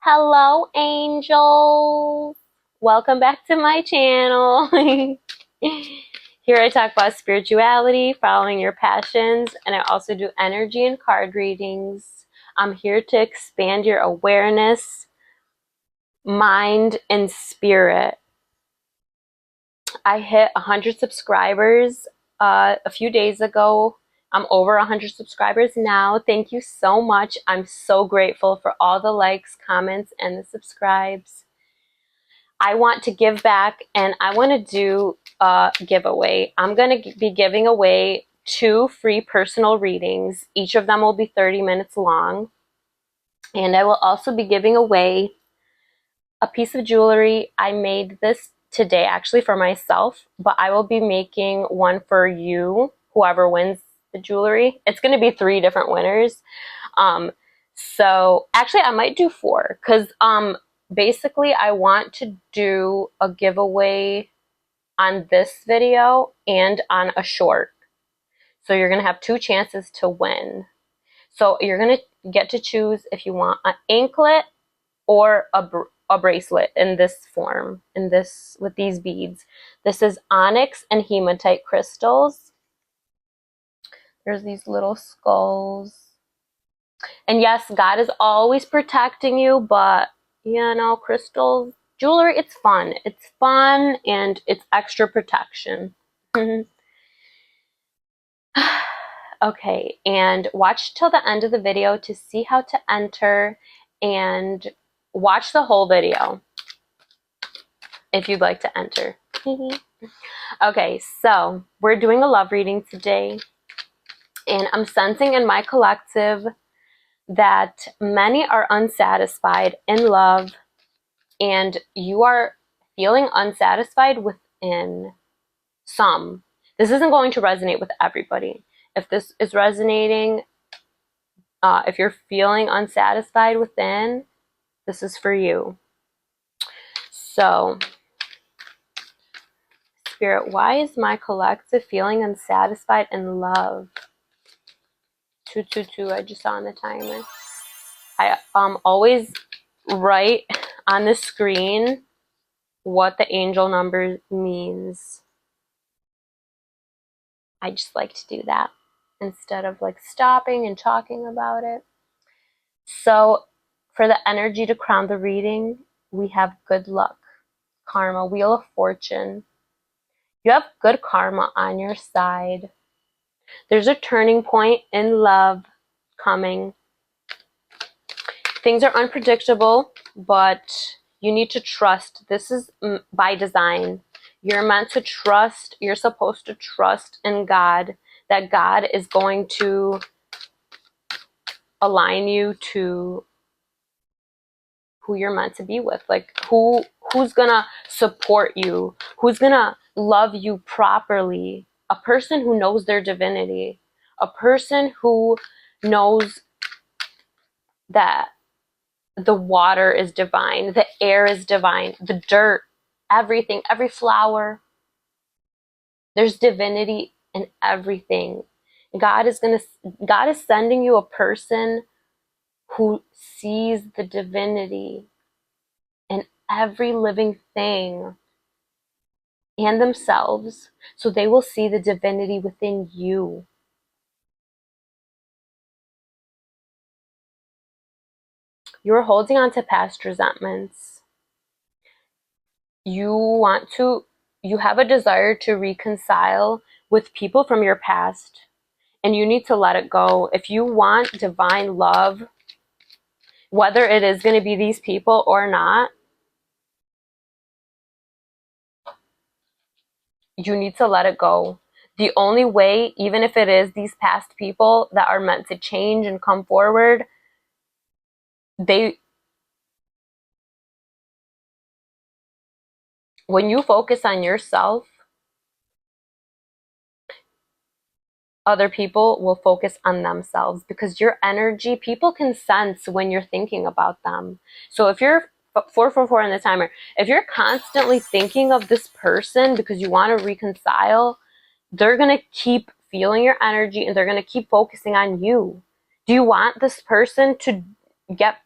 Hello, angels. Welcome back to my channel. Here I talk about spirituality, following your passions, and I also do energy and card readings. I'm here to expand your awareness, mind, and spirit. I hit 100 subscribers a few days ago. I'm over 100 subscribers now. Thank you so much. I'm so grateful for all the likes, comments, and the subscribes. I want to give back, and I want to do a giveaway. I'm going to be giving away 2 free personal readings. Each of them will be 30 minutes long. And I will also be giving away a piece of jewelry. I made this today actually for myself, but I will be making one for you, whoever wins the jewelry. It's going to be 3 different winners. So actually I might do 4 because basically I want to do a giveaway on this video and on a short. So you're going to have 2 chances to win. So you're going to get to choose if you want an anklet or a bracelet in this form, with these beads. This is onyx and hematite crystals. There's these little skulls. And yes, God is always protecting you, but you know, crystals, jewelry, it's fun. It's fun and it's extra protection. Okay, and watch till the end of the video to see how to enter, and watch the whole video if you'd like to enter. Okay, so we're doing a love reading today, and I'm sensing in my collective that many are unsatisfied in love, and you are feeling unsatisfied within some. This isn't going to resonate with everybody. If this is resonating, if you're feeling unsatisfied within, this is for you. So, Spirit, why is my collective feeling unsatisfied in love? 222, I just saw on the timer. I always write on the screen what the angel number means. I just like to do that instead of like stopping and talking about it. So for the energy to crown the reading, we have good luck, karma, wheel of fortune. You have good karma on your side. There's a turning point in love coming. Things are unpredictable, but you need to trust. This is by design. You're meant to trust. You're supposed to trust in God, that God is going to align you to who you're meant to be with. Like who's gonna support you, who's gonna love you properly. A person who knows their divinity, a person who knows that the water is divine, the air is divine, the dirt, everything, every flower. There's divinity in everything. God is sending you a person who sees the divinity in every living thing and themselves, so they will see the divinity within you. You're holding on to past resentments. You have a desire to reconcile with people from your past, and you need to let it go. If you want divine love, whether it is going to be these people or not, you need to let it go. The only way, even if it is these past people that are meant to change and come forward, when you focus on yourself, other people will focus on themselves, because your energy, people can sense when you're thinking about them. So if you're 444 on the timer, if you're constantly thinking of this person because you want to reconcile, they're going to keep feeling your energy and they're going to keep focusing on you. Do you want this person to get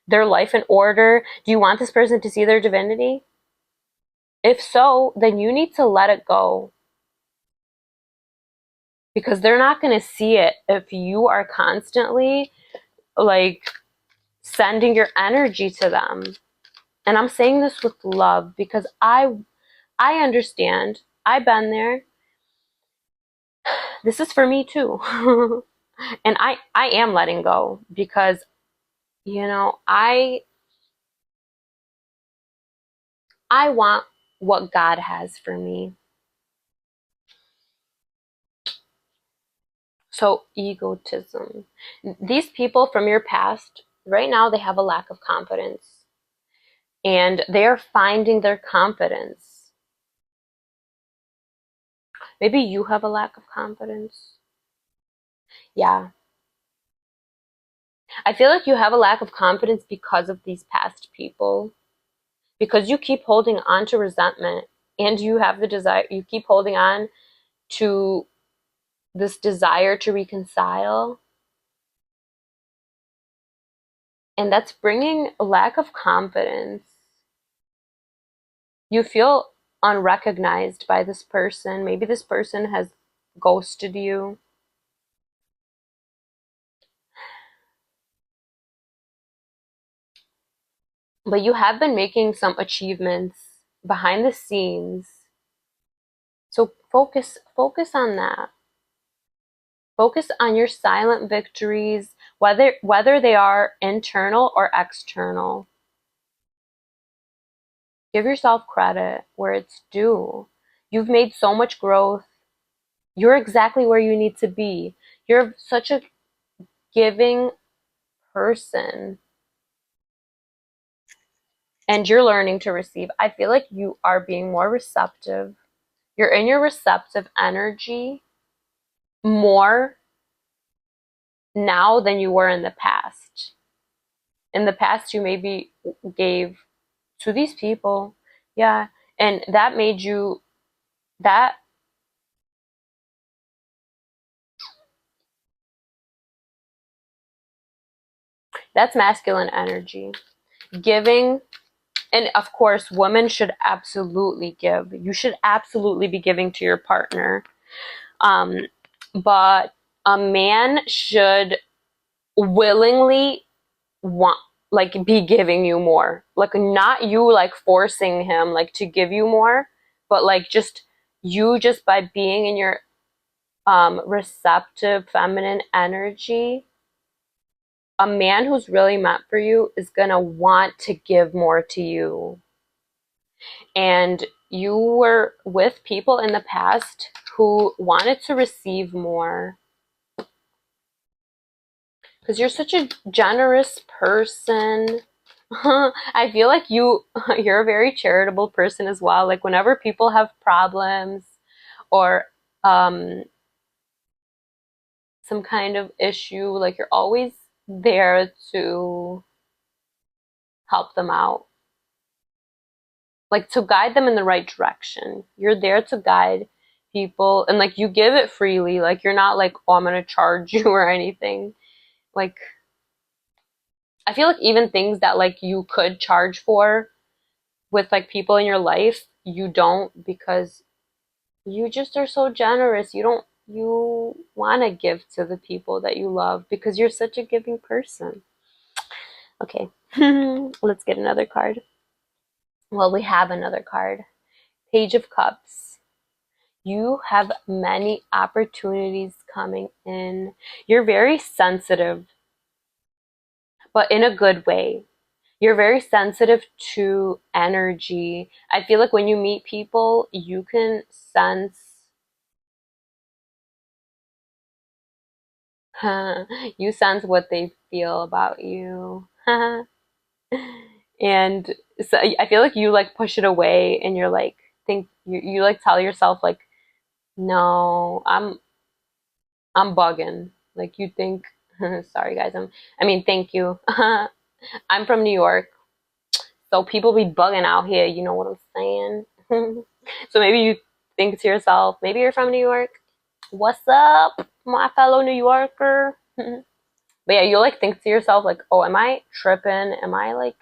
their life in order? Do you want this person to see their divinity? If so, then you need to let it go, because they're not going to see it if you are constantly like sending your energy to them. And I'm saying this with love because I understand. I've been there. This is for me too. And I am letting go because I want what God has for me. So egotism. These people from your past, right now they have a lack of confidence and they're finding their confidence. Maybe you have a lack of confidence. Yeah. I feel like you have a lack of confidence because of these past people. Because you keep holding on to resentment and you have the desire, you keep holding on to this desire to reconcile. And that's bringing a lack of confidence. You feel unrecognized by this person. Maybe this person has ghosted you. But you have been making some achievements behind the scenes. So focus on that. Focus on your silent victories, whether they are internal or external. Give yourself credit where it's due. You've made so much growth. You're exactly where you need to be. You're such a giving person and you're learning to receive. I feel like you are being more receptive. You're in your receptive energy more now than you were in the past. In the past, you maybe gave to these people. Yeah. And that made you, that, that's masculine energy. Giving. And of course, women should absolutely give. You should absolutely be giving to your partner. Um, but a man should willingly want, like, be giving you more. Like, not you, like, forcing him, like, to give you more, but, like, just you just by being in your receptive feminine energy. A man who's really meant for you is gonna want to give more to you. And you were with people in the past who wanted to receive more because you're such a generous person. I feel like you're a very charitable person as well. Like whenever people have problems or um some kind of issue, like you're always there to help them out. Like to guide them in the right direction. You're there to guide people and like you give it freely. Like you're not like, oh, I'm gonna charge you or anything. Like I feel like even things that like you could charge for with like people in your life, you don't because you just are so generous. You want to give to the people that you love because you're such a giving person. Okay. Let's get another card. Well, we have another card. Page of Cups. You have many opportunities coming in. You're very sensitive, but in a good way. You're very sensitive to energy. I feel like when you meet people, you can sense, you sense what they feel about you. And so I feel like you like push it away and you're like, think you like tell yourself like, no, I'm bugging. Like you think, sorry guys, I mean, thank you. I'm from New York. So people be bugging out here, you know what I'm saying? So maybe you think to yourself, maybe you're from New York. What's up, my fellow New Yorker? But yeah, you like think to yourself like, oh, am I tripping? Am I like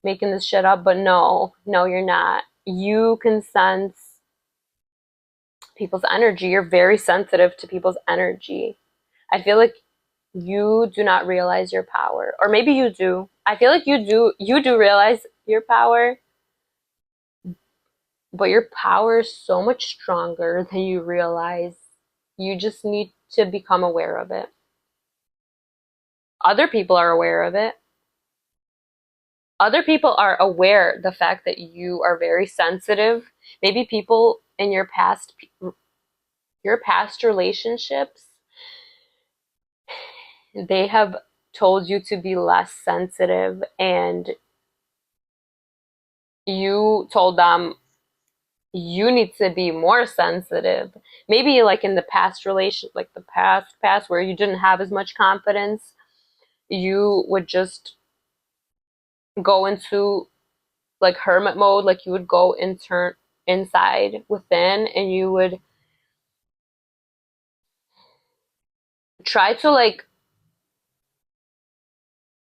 making this shit up? But no, you're not. You can sense people's energy. You're very sensitive to people's energy. I feel like you do not realize your power. Or maybe you do. I feel like you do realize your power, but your power is so much stronger than you realize. You just need to become aware of it. Other people are aware of it. Other people are aware the fact that you are very sensitive. Maybe people in your past relationships, they have told you to be less sensitive, and you told them you need to be more sensitive. Maybe like in the past relation, like the past where you didn't have as much confidence, you would just go into like hermit mode, like you would go inside within, and you would try to like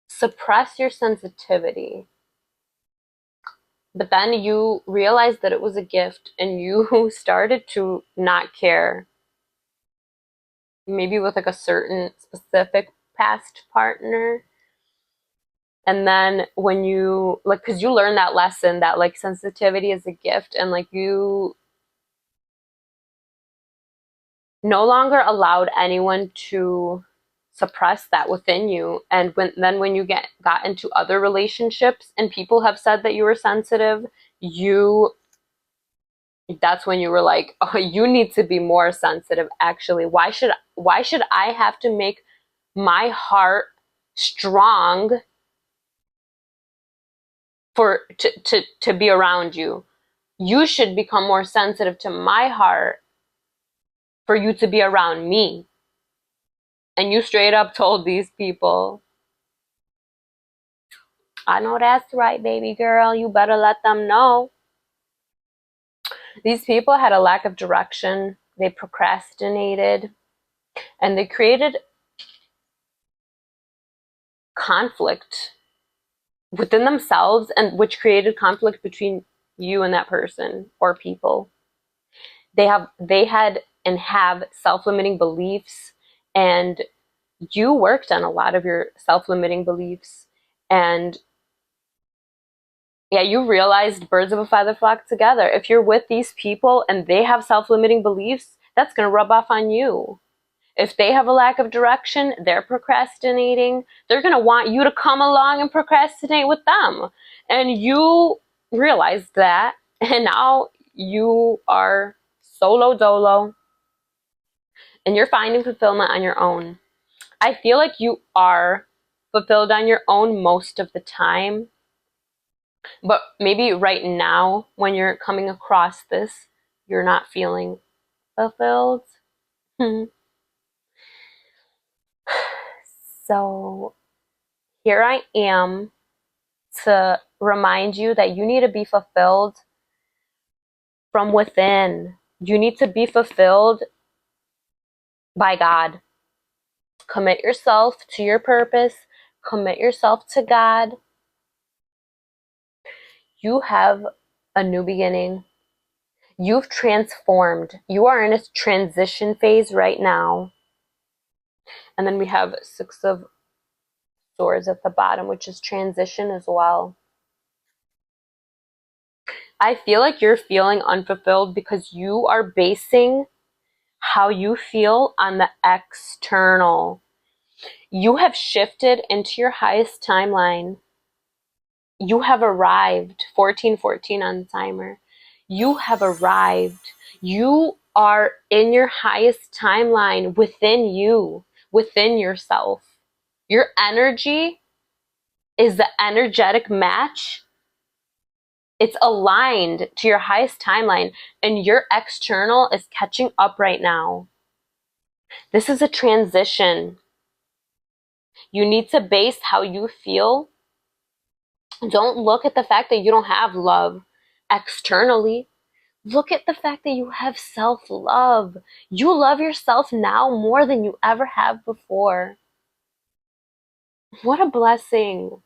suppress your sensitivity. But then you realized that it was a gift and you started to not care. Maybe with like a certain specific past partner. And then when you like, because you learn that lesson that like sensitivity is a gift, and like you no longer allowed anyone to suppress that within you. And when you got into other relationships and people have said that you were sensitive, you that's when you were like, oh, you need to be more sensitive. Actually, why should I have to make my heart strong to be around you? You should become more sensitive to my heart for you to be around me. And you straight up told these people, I know that's right, baby girl. You better let them know. These people had a lack of direction. They procrastinated and they created conflict within themselves, and which created conflict between you and that person or people. They had and have self-limiting beliefs, and you worked on a lot of your self-limiting beliefs, and yeah, you realized birds of a feather flock together. If you're with these people and they have self-limiting beliefs, that's going to rub off on you. If they have a lack of direction, they're procrastinating, they're going to want you to come along and procrastinate with them. And you realize that, and now you are solo dolo, and you're finding fulfillment on your own. I feel like you are fulfilled on your own most of the time, but maybe right now, when you're coming across this, you're not feeling fulfilled. So here I am to remind you that you need to be fulfilled from within. You need to be fulfilled by God. Commit yourself to your purpose. Commit yourself to God. You have a new beginning. You've transformed. You are in a transition phase right now. And then we have Six of Swords at the bottom, which is transition as well. I feel like you're feeling unfulfilled because you are basing how you feel on the external. You have shifted into your highest timeline. You have arrived. 1414 on the timer. You have arrived. You are in your highest timeline within you, within yourself. Your energy is the energetic match. It's aligned to your highest timeline, and your external is catching up right now. This is a transition. You need to base how you feel. Don't look at the fact that you don't have love externally. Look at the fact that you have self-love. You love yourself now more than you ever have before. What a blessing.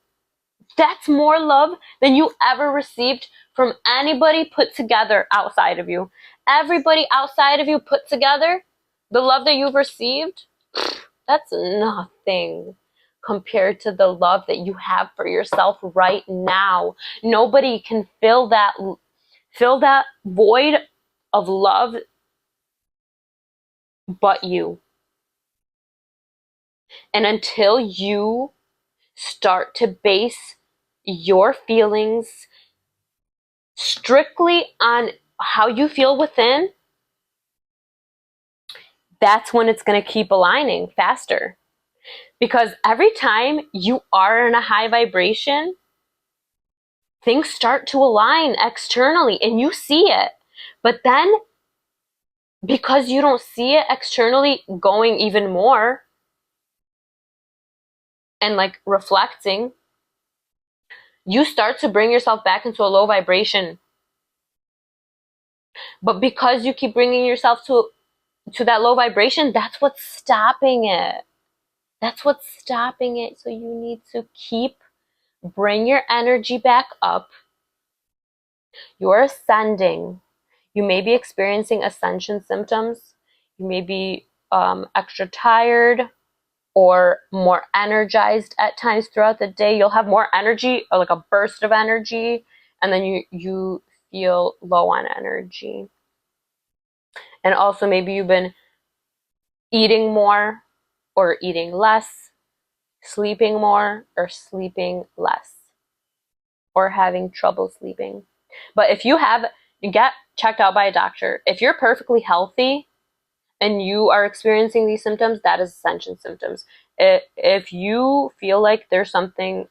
That's more love than you ever received from anybody put together outside of you. Everybody outside of you put together, the love that you've received, that's nothing compared to the love that you have for yourself right now. Nobody can fill that void of love but you. And until you start to base your feelings strictly on how you feel within, that's when it's going to keep aligning faster. Because every time you are in a high vibration, things start to align externally and you see it. But then, because you don't see it externally going even more and like reflecting, you start to bring yourself back into a low vibration. But because you keep bringing yourself to that low vibration, that's what's stopping it. That's what's stopping it. So you need to bring your energy back up. You're ascending. You may be experiencing ascension symptoms. You may be extra tired or more energized at times throughout the day. You'll have more energy, or like a burst of energy, and then you feel low on energy. And also maybe you've been eating more or eating less, sleeping more or sleeping less, or having trouble sleeping. But if you get checked out by a doctor. If you're perfectly healthy and you are experiencing these symptoms, that is ascension symptoms. If you feel like there's something,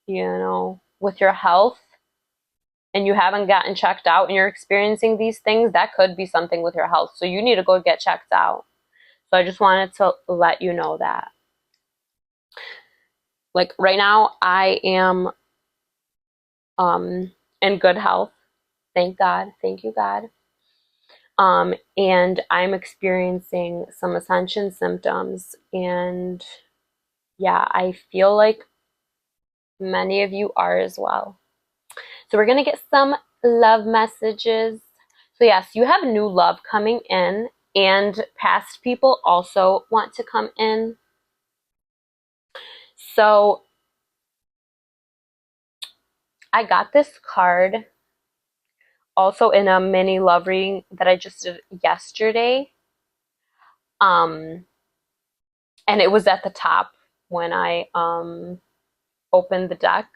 with your health and you haven't gotten checked out and you're experiencing these things, that could be something with your health. So you need to go get checked out. So I just wanted to let you know that. Like right now, I am in good health. Thank God. Thank you, God. And I'm experiencing some ascension symptoms. And yeah, I feel like many of you are as well. So we're going to get some love messages. So yes, you have new love coming in, and past people also want to come in. So I got this card also in a mini love reading that I just did yesterday. And it was at the top when I opened the deck.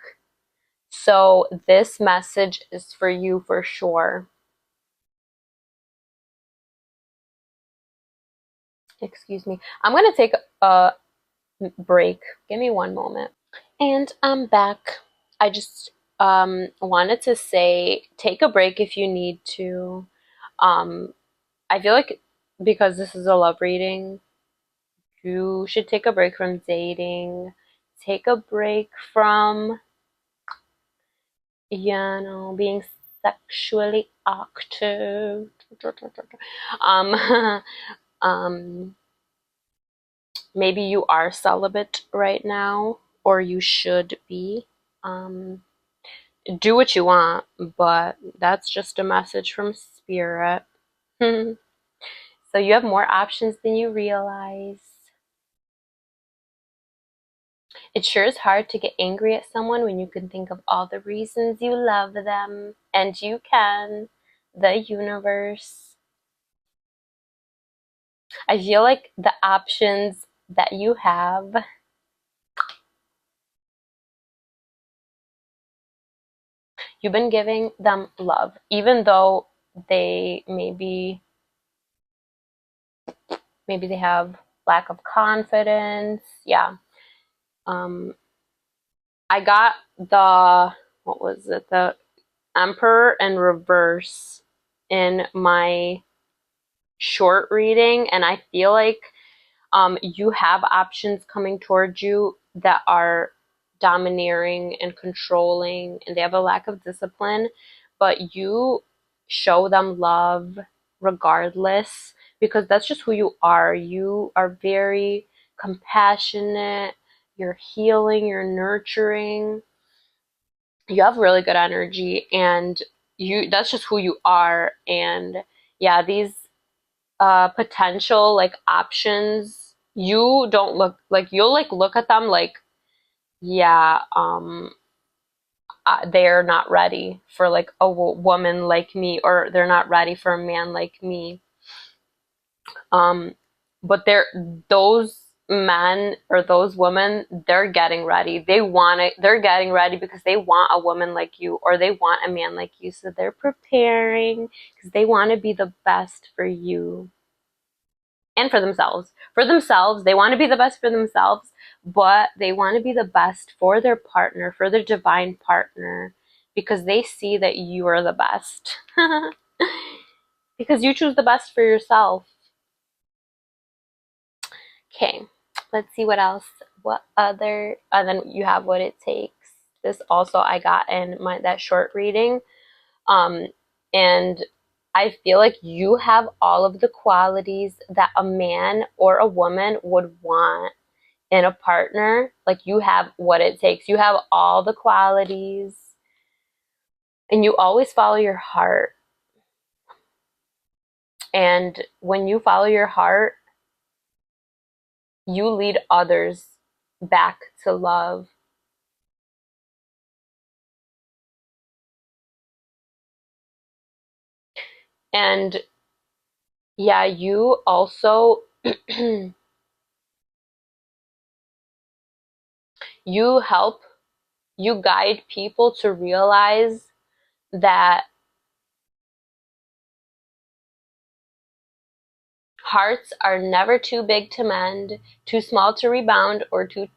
So this message is for you for sure. Excuse me. I'm going to take a break. Give me one moment. And I'm back. I just wanted to say, take a break if you need to. I feel like because this is a love reading, you should take a break from dating. Take a break from, being sexually active. Um, maybe you are celibate right now, or you should be. Do what you want, but that's just a message from spirit. So you have more options than you realize. It sure is hard to get angry at someone when you can think of all the reasons you love them, and you can. The universe. I feel like the options that you have, you've been giving them love, even though they maybe they have lack of confidence. Yeah. Um, I got what was it? The Emperor in reverse in my short reading, and I feel like you have options coming towards you that are domineering and controlling, and they have a lack of discipline, but you show them love regardless, because that's just who you are. You are very compassionate. you're healing, you're nurturing. You have really good energy, and that's just who you are. And yeah, these potential like options, you don't look like, you'll like look at them like, yeah, they're not ready for like a woman like me, or they're not ready for a man like me. Um, but those men or those women, they're getting ready. They want it. They're getting ready because they want a woman like you, or they want a man like you. So they're preparing because they want to be the best for you and for themselves. For themselves, they want to be the best for themselves, but they want to be the best for their partner, for their divine partner, because they see that you are the best. Because you choose the best for yourself. Okay, let's see what else. What other, and then you have what it takes. This also I got in that short reading. Um, and I feel like you have all of the qualities that a man or a woman would want in a partner. Like, you have what it takes. You have all the qualities, and you always follow your heart. And when you follow your heart, you lead others back to love. And yeah, you also you help, you guide people to realize that hearts are never too big to mend, too small to rebound, or too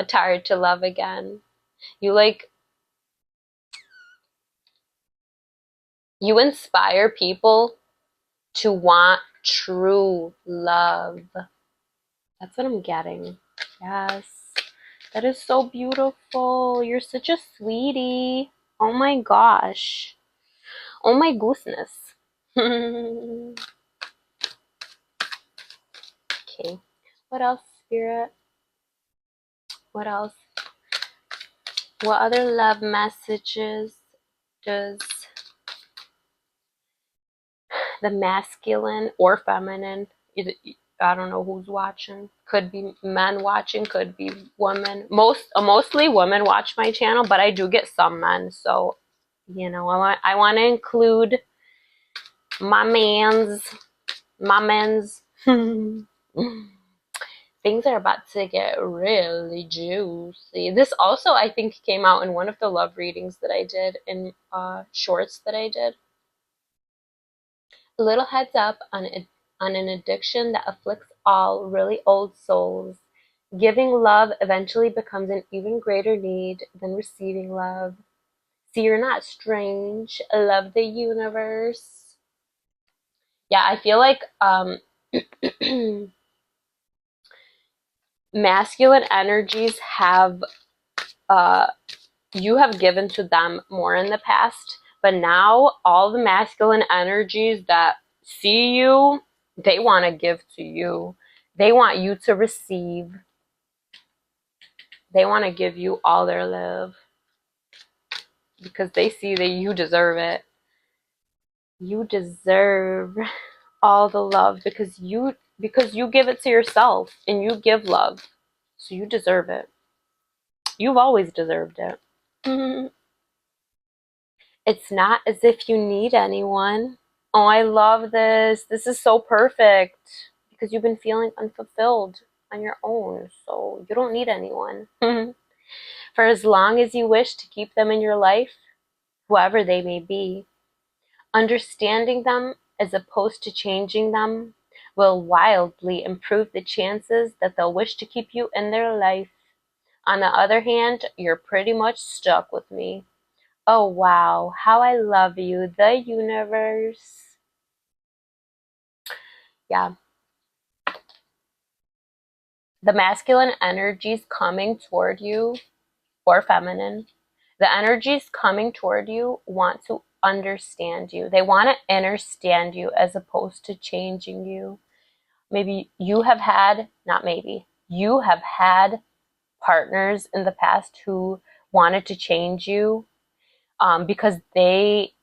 tired to love again. You like, you inspire people to want true love. That's what I'm getting. Yes. That is so beautiful. You're such a sweetie. Oh my gosh. Oh my goodness. Okay. What else, Spirit? What else? What other love messages does the masculine or feminine, I don't know who's watching, could be men watching, could be women, mostly women watch my channel, but I do get some men, so I want to include my men's. Things are about to get really juicy. This also, I think, came out in one of the love readings that I did, in shorts that I did. A little heads up on an addiction that afflicts all really old souls. Giving love eventually becomes an even greater need than receiving love. See, you're not strange. Love the universe. Yeah, I feel like masculine energies have, uh, you have given to them more in the past, but now all the masculine energies that see you, they want to give to you. They want you to receive. They want to give you all their love because they see that you deserve it. You deserve all the love because you give it to yourself, and you give love. So you deserve it. You've always deserved it. It's not as if you need anyone. Oh, I love this. This is so perfect because you've been feeling unfulfilled on your own, so you don't need anyone. For as long as you wish to keep them in your life, whoever they may be, understanding them as opposed to changing them will wildly improve the chances that they'll wish to keep you in their life. On the other hand, you're pretty much stuck with me. Oh wow, how I love you, the universe. Yeah. The masculine energies coming toward you, or feminine, the energies coming toward you want to understand you. They want to understand you as opposed to changing you. Maybe you have had, not maybe, you have had partners in the past who wanted to change you, because they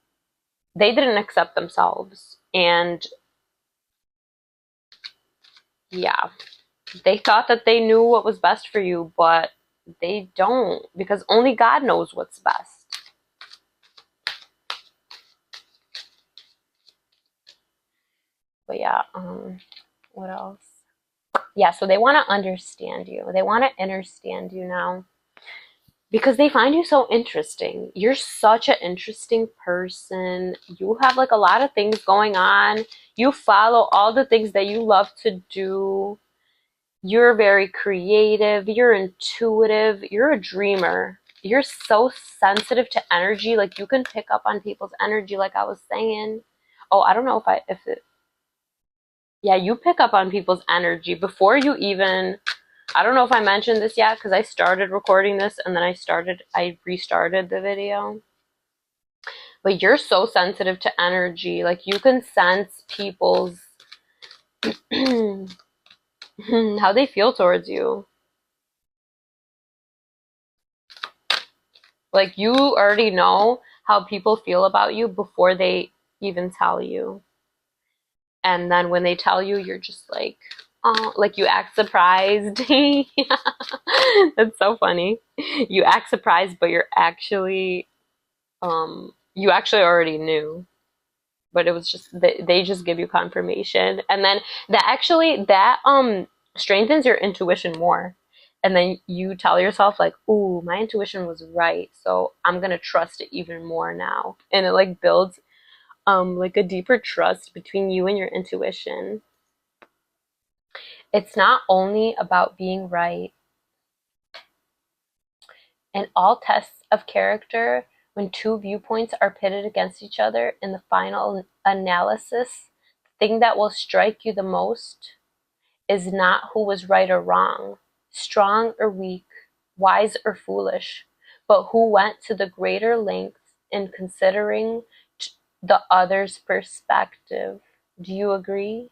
didn't accept themselves. And yeah, they thought that they knew what was best for you, but they don't, because only God knows what's best. But yeah, what else? Yeah, so they want to understand you. They want to understand you now because they find you so interesting. You're such an interesting person. You have like a lot of things going on. You follow all the things that you love to do. You're very creative. You're intuitive. You're a dreamer. You're so sensitive to energy. Like you can pick up on people's energy, like I was saying. Oh, I don't know if it, yeah, you pick up on people's energy before you even, I don't know if I mentioned this yet because I started recording this and then I restarted the video. But you're so sensitive to energy. Like you can sense people's how they feel towards you. Like you already know how people feel about you before they even tell you. And then when they tell you, you're just like, oh, like you act surprised. That's so funny. You act surprised, but you actually already knew. But it was just they just give you confirmation, and then that strengthens your intuition more. And then you tell yourself like, "Ooh, my intuition was right, so I'm gonna trust it even more now." And it like builds like a deeper trust between you and your intuition. It's not only about being right. In all tests of character, when two viewpoints are pitted against each other in the final analysis, the thing that will strike you the most is not who was right or wrong, strong or weak, wise or foolish, but who went to the greater lengths in considering the other's perspective. Do you agree?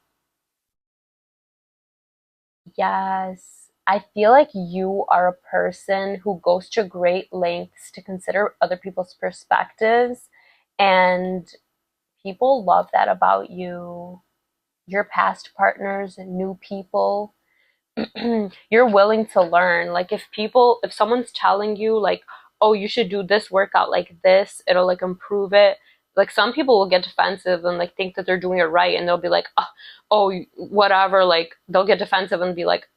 Yes. I feel like you are a person who goes to great lengths to consider other people's perspectives, and people love that about you. Your past partners and new people, you're willing to learn. Like if someone's telling you like, oh, you should do this workout like this, it'll like improve it. Like some people will get defensive and like think that they're doing it right, and they'll be like, oh, whatever. Like they'll get defensive and be like,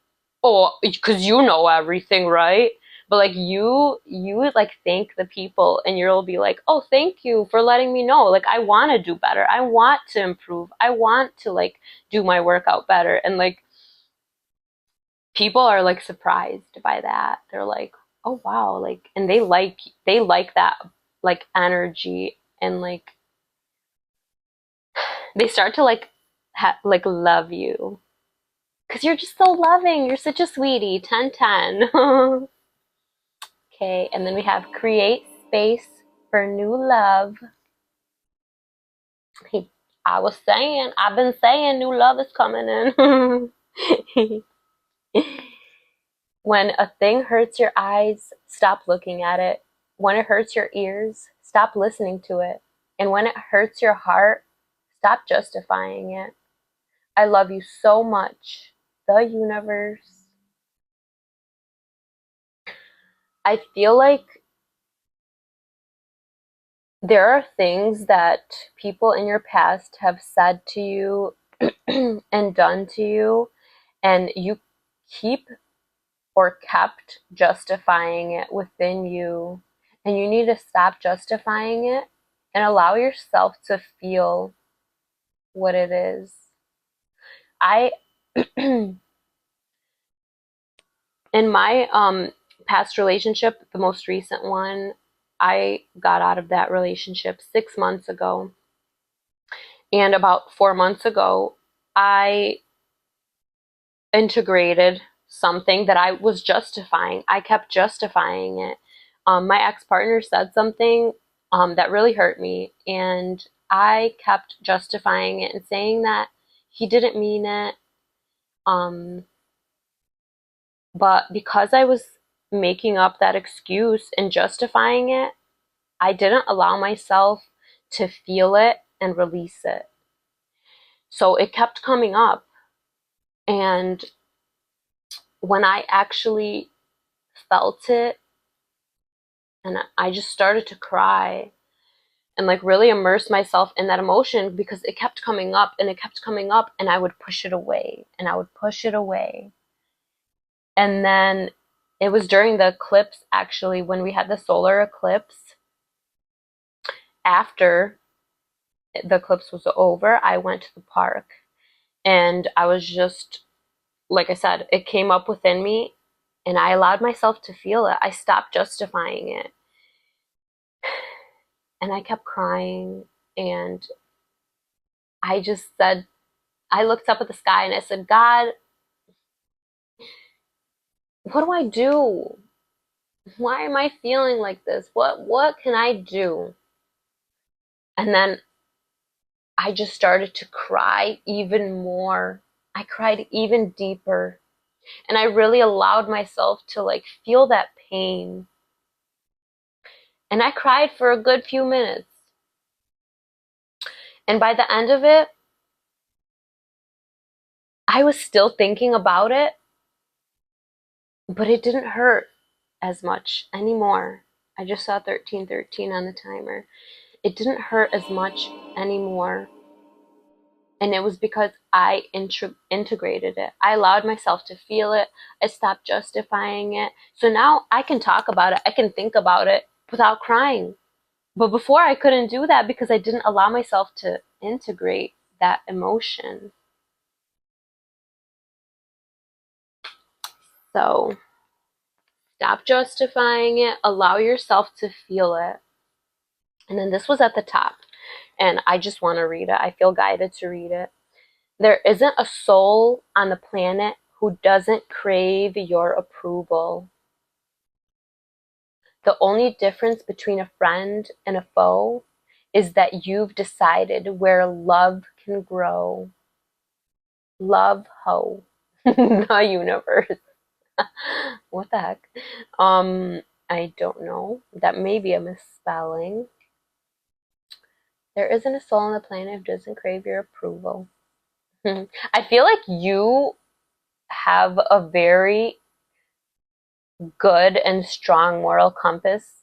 oh, because you know everything, right? But like you would like thank the people, and you'll be like, oh, thank you for letting me know. Like I want to do better. I want to improve. I want to like do my workout better. And like people are like surprised by that. They're like, "Oh wow!" Like, and they like that like energy, and like they start to like like love you because you're just so loving. You're such a sweetie. 10/10. Okay, and then we have create space for new love. I've been saying new love is coming in. When a thing hurts your eyes, stop looking at it. When it hurts your ears, stop listening to it. And when it hurts your heart, stop justifying it. I love you so much. The universe. I feel like there are things that people in your past have said to you and done to you, and you keep or kept justifying it within you. And you need to stop justifying it and allow yourself to feel what it is. I, in my past relationship, the most recent one, I got out of that relationship 6 months ago. And about 4 months ago, I integrated something that I was justifying. I kept justifying it. My ex partner said something that really hurt me, and I kept justifying it and saying that he didn't mean it. Um, but because I was making up that excuse and justifying it, I didn't allow myself to feel it and release it. So it kept coming up. And when I actually felt it, and I just started to cry and like really immerse myself in that emotion, because it kept coming up and it kept coming up, and I would push it away and I would push it away. And then it was during the eclipse, actually, when we had the solar eclipse. After the eclipse was over, I went to the park, and I was just, like I said, it came up within me, and I allowed myself to feel it. I stopped justifying it. And I kept crying, and I just said, I looked up at the sky and I said, God, what do I do? Why am I feeling like this? What can I do? And then I just started to cry even more. I cried even deeper. And I really allowed myself to like feel that pain. And I cried for a good few minutes. And by the end of it, I was still thinking about it, but it didn't hurt as much anymore. I just saw 13:13 on the timer. It didn't hurt as much anymore. And it was because I integrated it. I allowed myself to feel it. I stopped justifying it. So now I can talk about it. I can think about it without crying. But before I couldn't do that because I didn't allow myself to integrate that emotion. So stop justifying it. Allow yourself to feel it. And then this was at the top. And I just want to read it. I feel guided to read it. There isn't a soul on the planet who doesn't crave your approval. The only difference between a friend and a foe is that you've decided where love can grow. Love ho. The universe. What the heck? I don't know. That may be a misspelling. There isn't a soul on the planet who doesn't crave your approval. I feel like you have a very good and strong moral compass,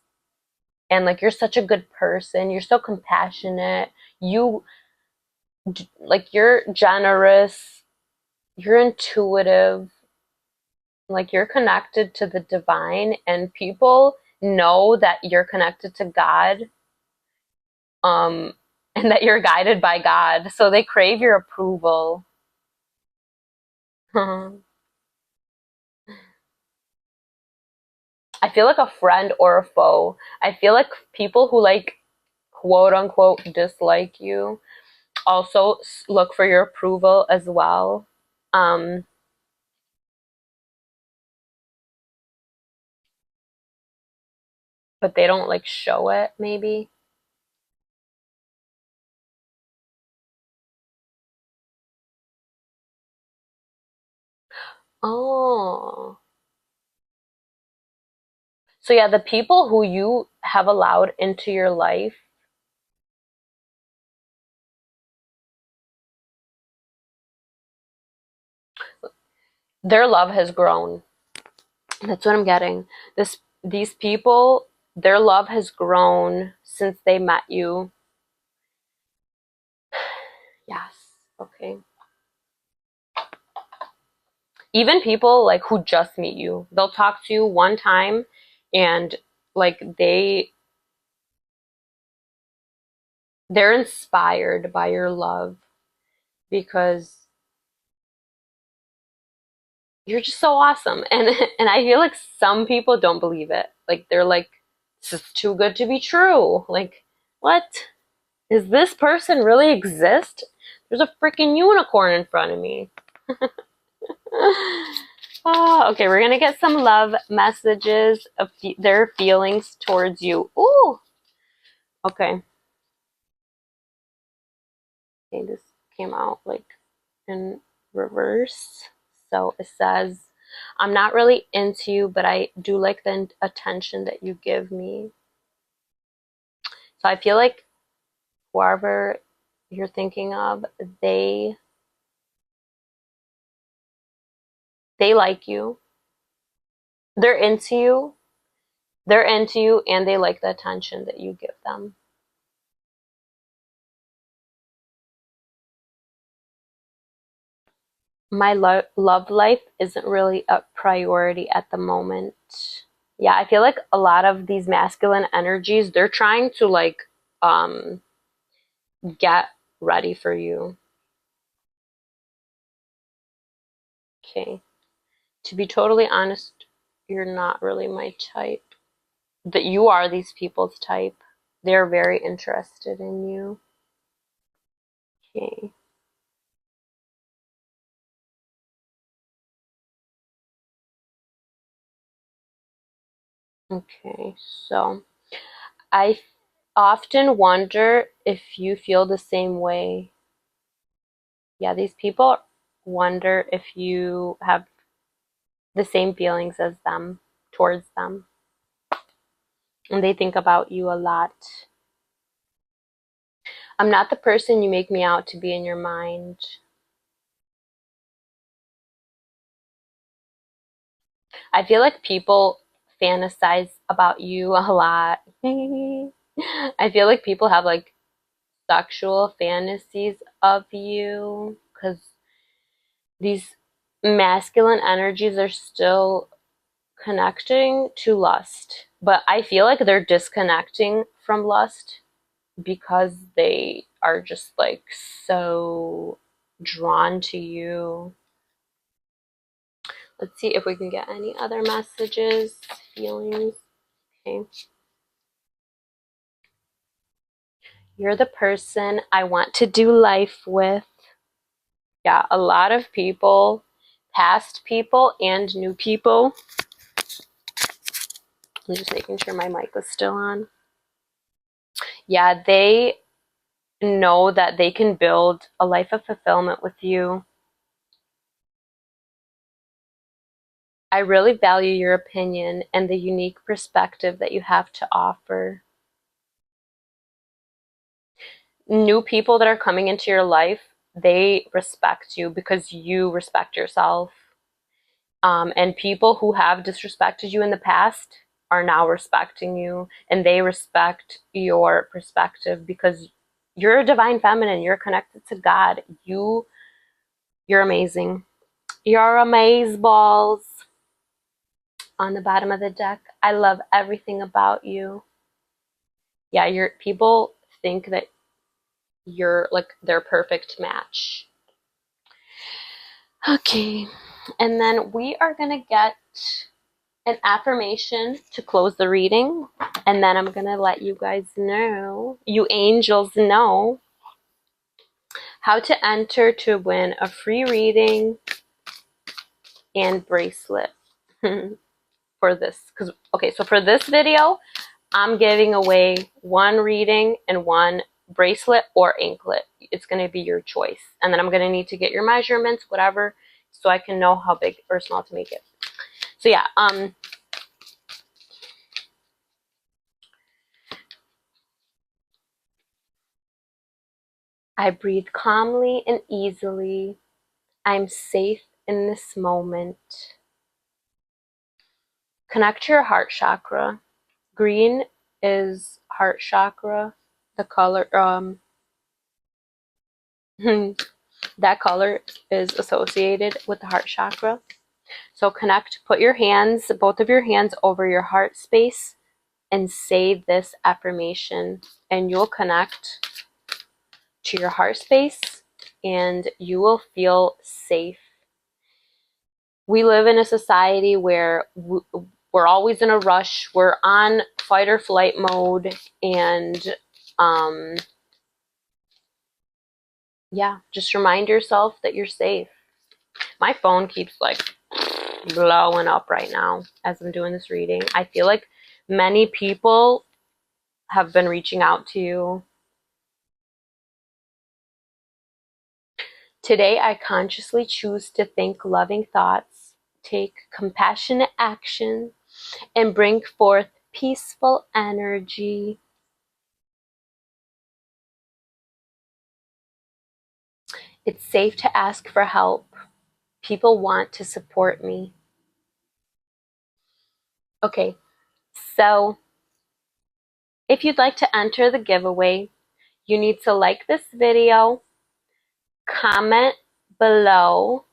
and like you're such a good person, you're so compassionate, you like you're generous, you're intuitive, like you're connected to the divine, and people know that you're connected to God, um and that you're guided by God, so they crave your approval. I feel like a friend or a foe. I feel like people who like quote unquote dislike you also look for your approval as well. Um, but they don't like show it, maybe. Oh. So yeah, the people who you have allowed into your life, their love has grown. That's what I'm getting. These people, their love has grown since they met you. Yes. Okay. Even people like who just meet you, they'll talk to you one time, and like they're inspired by your love, because you're just so awesome. And I feel like some people don't believe it. Like they're like, this is too good to be true. Like, what? Does this person really exist? There's a freaking unicorn in front of me. Oh, okay, we're gonna get some love messages of their feelings towards you. Ooh, okay. Okay, this came out like in reverse. So it says, I'm not really into you, but I do like the attention that you give me. So I feel like whoever you're thinking of, they they like you. They're into you. They're into you and they like the attention that you give them. My love life isn't really a priority at the moment. Yeah, I feel like a lot of these masculine energies, they're trying to like um get ready for you. Okay. To be totally honest, you're not really my type. That you are these people's type. They're very interested in you. Okay. Okay. So I often wonder if you feel the same way. Yeah, these people wonder if you have the same feelings as them towards them. And they think about you a lot. I'm not the person you make me out to be in your mind. I feel like people fantasize about you a lot. I feel like people have like sexual fantasies of you because these masculine energies are still connecting to lust. But I feel like they're disconnecting from lust because they are just like so drawn to you. Let's see if we can get any other messages, feelings. Okay. You're the person I want to do life with. Yeah, a lot of people, past people and new people. I'm just making sure my mic was still on. Yeah, they know that they can build a life of fulfillment with you. I really value your opinion and the unique perspective that you have to offer. New people that are coming into your life, they respect you because you respect yourself. And people who have disrespected you in the past are now respecting you and they respect your perspective because you're a divine feminine. You're connected to God. You're amazing. You're amazeballs. On the bottom of the deck, I love everything about you. Yeah, people think that you're like their perfect match. Okay, and then we are gonna get an affirmation to close the reading, and then I'm gonna let you guys know, you angels know, how to enter to win a free reading and bracelet for this. Because okay, so for this video, I'm giving away one reading and one bracelet or anklet. It's going to be your choice. And then I'm going to need to get your measurements, whatever, so I can know how big or small to make it. So yeah, I breathe calmly and easily. I'm safe in this moment. Connect to your heart chakra. Green is heart chakra. The color, that color is associated with the heart chakra. So connect, put your hands, both of your hands over your heart space and say this affirmation and you'll connect to your heart space and you will feel safe. We live in a society where we're always in a rush. We're on fight or flight mode and yeah, just remind yourself that you're safe. My phone keeps like blowing up right now as I'm doing this reading. I feel like many people have been reaching out to you. Today, I consciously choose to think loving thoughts. take compassionate action, and bring forth peaceful energy. It's safe to ask for help. People want to support me. Okay, so if you'd like to enter the giveaway, you need to like this video, comment below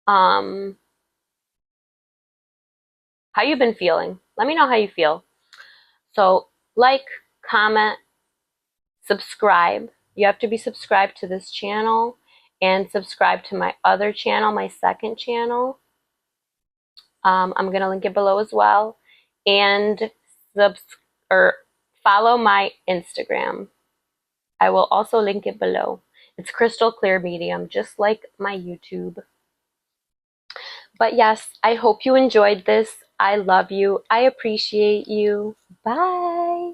how you've been feeling. Let me know how you feel. So like, comment, subscribe. You have to be subscribed to this channel and subscribe to my other channel, my second channel. I'm going to link it below as well. And follow my Instagram. I will also link it below. It's crystal clear medium, just like my YouTube. But yes, I hope you enjoyed this. I love you. I appreciate you. Bye.